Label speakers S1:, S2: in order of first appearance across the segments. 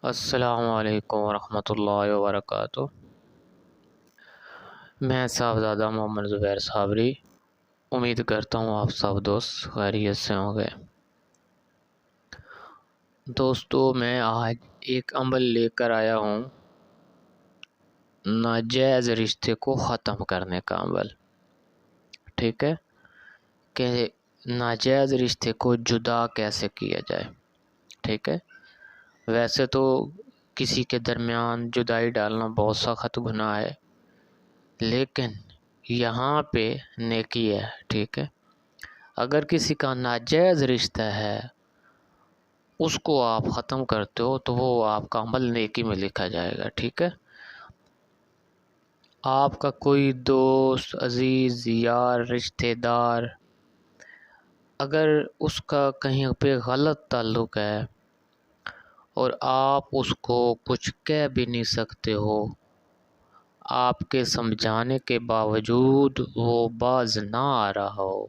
S1: السلام علیکم ورحمۃ اللہ وبرکاتہ۔ میں صاحبزادہ محمد زبیر صابری امید کرتا ہوں آپ سب دوست خیریت سے ہوں گے۔ دوستو، میں آج ایک عمل لے کر آیا ہوں، ناجائز رشتے کو ختم کرنے کا عمل۔ ٹھیک ہے کہ ناجائز رشتے کو جدا کیسے کیا جائے۔ ٹھیک ہے، ویسے تو کسی کے درمیان جدائی ڈالنا بہت سخت گناہ ہے، لیکن یہاں پہ نیکی ہے۔ ٹھیک ہے، اگر کسی کا ناجائز رشتہ ہے اس کو آپ ختم کرتے ہو تو وہ آپ کا عمل نیکی میں لکھا جائے گا۔ ٹھیک ہے، آپ کا کوئی دوست، عزیز، یار، رشتہ دار اگر اس کا کہیں پہ غلط تعلق ہے اور آپ اس کو کچھ کہہ بھی نہیں سکتے ہو، آپ کے سمجھانے کے باوجود وہ باز نہ آ رہا ہو،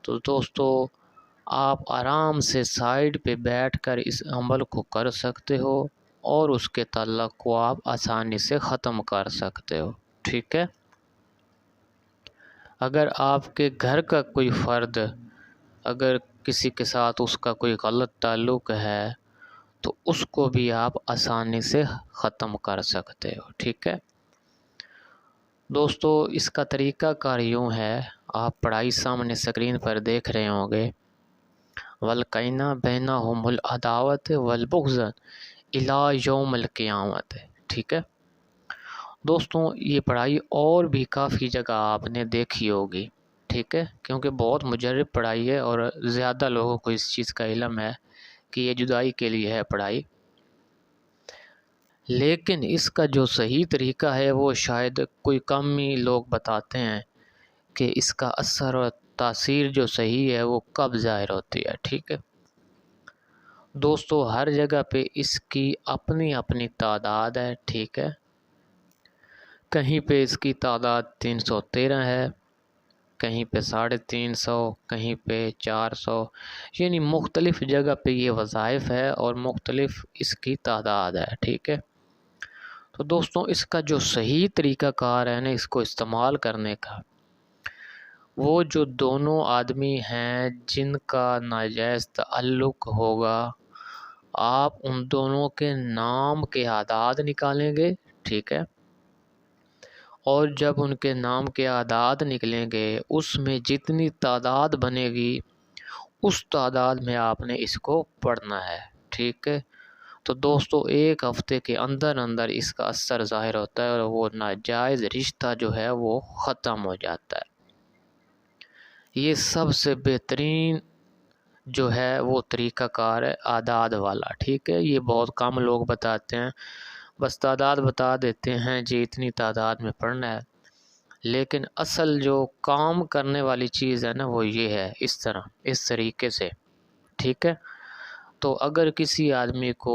S1: تو دوستو آپ آرام سے سائیڈ پہ بیٹھ کر اس عمل کو کر سکتے ہو اور اس کے تعلق کو آپ آسانی سے ختم کر سکتے ہو۔ ٹھیک ہے، اگر آپ کے گھر کا کوئی فرد اگر کسی کے ساتھ اس کا کوئی غلط تعلق ہے تو اس کو بھی آپ آسانی سے ختم کر سکتے ہو۔ ٹھیک ہے دوستو، اس کا طریقہ کار یوں ہے، آپ پڑھائی سامنے اسکرین پر دیکھ رہے ہوں گے، وَالْقَيْنَا بَيْنَهُمُ الْعَدَاوَةُ وَالْبُغْضَ إِلَى يَوْمِ الْقِيَامَةِ۔ ٹھیک ہے دوستوں، یہ پڑھائی اور بھی کافی جگہ آپ نے دیکھی ہوگی۔ ٹھیک ہے، کیونکہ بہت مجرب پڑھائی ہے اور زیادہ لوگوں کو اس چیز کا علم ہے کہ یہ جدائی کے لیے ہے پڑھائی، لیکن اس کا جو صحیح طریقہ ہے وہ شاید کوئی کم ہی لوگ بتاتے ہیں کہ اس کا اثر اور تاثیر جو صحیح ہے وہ کب ظاہر ہوتی ہے۔ ٹھیک ہے دوستو، ہر جگہ پہ اس کی اپنی اپنی تعداد ہے۔ ٹھیک ہے، کہیں پہ اس کی تعداد 313 ہے، کہیں پہ 350، کہیں پہ 400، یعنی مختلف جگہ پہ یہ وظائف ہے اور مختلف اس کی تعداد ہے۔ ٹھیک ہے، تو دوستوں اس کا جو صحیح طریقہ کار ہے نا اس کو استعمال کرنے کا، وہ جو دونوں آدمی ہیں جن کا ناجائز تعلق ہوگا، آپ ان دونوں کے نام کے اعداد نکالیں گے۔ ٹھیک ہے، اور جب ان کے نام کے اعداد نکلیں گے اس میں جتنی تعداد بنے گی اس تعداد میں آپ نے اس کو پڑھنا ہے۔ ٹھیک ہے، تو دوستو ایک ہفتے کے اندر اندر اس کا اثر ظاہر ہوتا ہے اور وہ ناجائز رشتہ جو ہے وہ ختم ہو جاتا ہے۔ یہ سب سے بہترین جو ہے وہ طریقہ کار ہے اعداد والا۔ ٹھیک ہے، یہ بہت کم لوگ بتاتے ہیں، بس تعداد بتا دیتے ہیں جی اتنی تعداد میں پڑھنا ہے، لیکن اصل جو کام کرنے والی چیز ہے نا وہ یہ ہے، اس طریقے سے۔ ٹھیک ہے، تو اگر کسی آدمی کو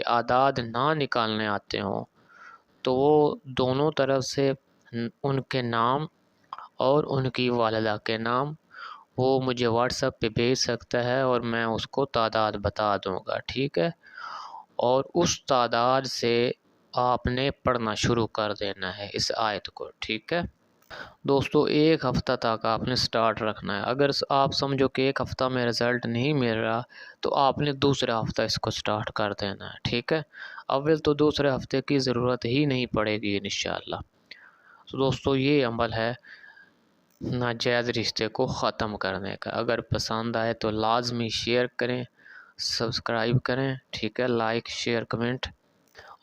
S1: اعداد نہ نکالنے آتے ہوں تو وہ دونوں طرف سے ان کے نام اور ان کی والدہ کے نام وہ مجھے واٹس ایپ پہ بھیج سکتا ہے اور میں اس کو تعداد بتا دوں گا۔ ٹھیک ہے، اور اس تعداد سے آپ نے پڑھنا شروع کر دینا ہے اس آیت کو۔ ٹھیک ہے دوستو، ایک ہفتہ تک آپ نے سٹارٹ رکھنا ہے۔ اگر آپ سمجھو کہ ایک ہفتہ میں رزلٹ نہیں مل رہا تو آپ نے دوسرے ہفتہ اس کو سٹارٹ کر دینا ہے۔ ٹھیک ہے، اول تو دوسرے ہفتے کی ضرورت ہی نہیں پڑے گی انشاءاللہ۔ تو دوستو یہ عمل ہے ناجائز رشتے کو ختم کرنے کا۔ اگر پسند آئے تو لازمی شیئر کریں، سبسکرائب کریں۔ ٹھیک ہے، لائک، شیئر، کمنٹ،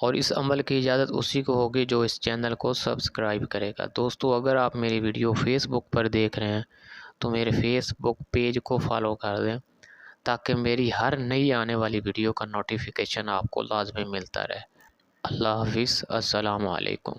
S1: اور اس عمل کی اجازت اسی کو ہوگی جو اس چینل کو سبسکرائب کرے گا۔ دوستو اگر آپ میری ویڈیو فیس بک پر دیکھ رہے ہیں تو میرے فیس بک پیج کو فالو کر دیں تاکہ میری ہر نئی آنے والی ویڈیو کا نوٹیفیکیشن آپ کو لازمی ملتا رہے۔ اللہ حافظ، السلام علیکم۔